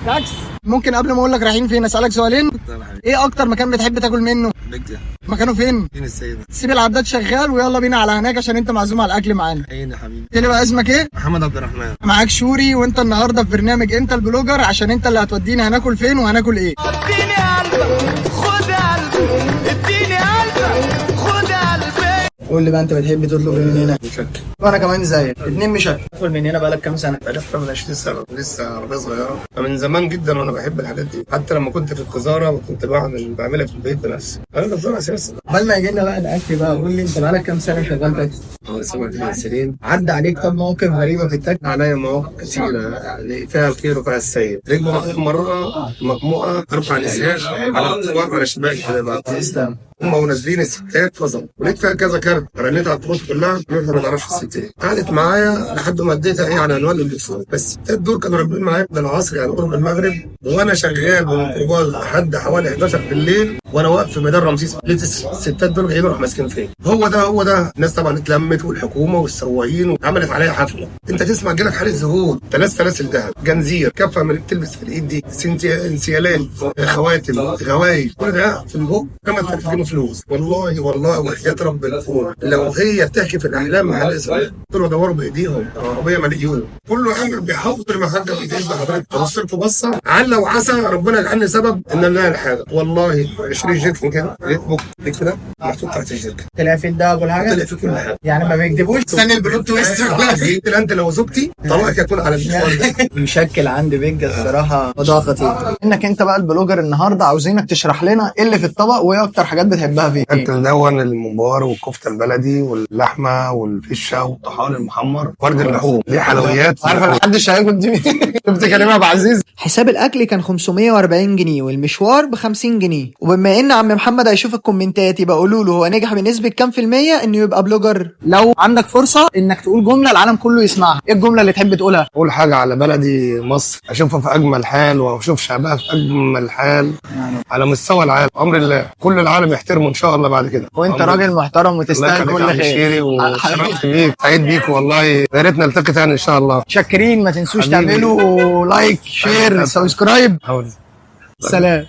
بالعكس. ممكن قبل ما اقول لك رايحين فين اسالك سؤالين؟ ايه اكتر مكان بتحب تاكل منه؟ بيتزا. مكانه فين؟ فين السيدة؟ سيب العداد شغال ويلا بينا على هناك عشان انت معزوم على الاكل معانا. عين يا حبيبي. قلت لي بقى اسمك ايه؟ محمد عبد الرحمن. معاك شوري، وانت النهارده في برنامج انت البلوجر، عشان انت اللي هتودينا هناكل فين وهناكل ايه. اديني قلبك خد قلبي، اديني قلبك خد قلبي. قول لي بقى انت بتحب تطلب ايه من هنا؟ مشكل. وانا كمان زيك، اتنين مشكل. تاكل من هنا بقالك كام سنه؟ بقالي أكتر من 20 سنة، لسه عربية صغيرة. من زمان جدا وأنا بحب الحاجات دي، حتى لما كنت في الجزارة وكنت بعملها في البيت بنفسي. أنا جزارة أساسا. قبل ما يجي لنا بقى الاكل بقى، قول لي انت بقالك كام سنه شغال تاكسي؟ أنا 7 سنين. عدى عليك طب مواقف غريبه في التاكسي؟ عليا مواقف كتيرة يعني فيها الخير وفيها السيء. ركبوا مرة مجموعة 4 نساء على الطوار على شمال كده بقى. تسلم. هم منزلين الستات فصلوا، ولقيت فيها كذا كارت، رنيت على الطرق كلها ما نعرفش الستات. قعدت معايا لحد ما اديتها ايه على عنوان الاتصال، بس الستات دول كانوا راكبين معايا من العصر يعني قرب المغرب، وانا شغال بالميكروباص لحد حوالي 11 بالليل وانا واقف في ميدان رمسيس، لقيت الستات دول جايين يروحوا ماسكين فيا. هو ده الناس طبعا اتلمت والحكومه والسواقين وعملت عليا حفله. انت تسمع جالك حاله ذهول، 3 سلاسل ذهب، جنزير، كفه من اللي بتلبس في الايد دي، انسيالات، خواتم، غوايش، كل ده في البوك 5000 جنيه فلوس. والله وحياة رب الكون لو هي بتحكي في الاحلام محل اسمها قلت له دوروا بايديهم، العربيه مليون، كله عامل بيحافظ المحاجه بايديه بحضرتك. ببص لكم بصه عل وعسى ربنا يجعلني سبب ان انا الحاجه. والله 20 جيركن كده لقيت بوك كده محطوط تحت الجيركن، طلع في الدهب والحاجه؟ طلع في كل حاجه يعني ما بيكذبوش. استنى البلوت تويست. قلت له انت لو زوجتي طلاقك يكون على المشوار ده. مشكل عندي بيج الصراحه موضوع خطير. انك انت بقى البلوجر النهارده، عاوزينك تشرح لنا ايه اللي في الطبق وايه اكتر حاجات بتحبها فيه. انت ملون الممبار والكفته البلدي واللحمه والفشه والطحال المحمر ورد اللحوم دي حلويات. عارف محدش هياكل دي. شفت كريم عبد العزيز؟ حساب الاكل كان 540 جنيه والمشوار ب 50 جنيه. وبما ان عم محمد هيشوف الكومنتات يبقى قولوا له هو نجح بنسبه كام في الميه انه يبقى بلوجر. لو عندك فرصه انك تقول جمله العالم كله يسمعها، ايه الجمله اللي تحب تقولها؟ اقول حاجه على بلدي مصر، اشوفها في اجمل حال واشوف شعبها في اجمل حال على مستوى العالم. امر الله كل العالم يحترمه ان شاء الله بعد كده. وانت راجل محترم وتستاهل كل خير. وشرفت بيك، سعيد بيك والله، يا ريت نلتقي تاني ان شاء الله. شاكرين، ما تنسوش تعملوا لايك شير سبسكرايب. سلام.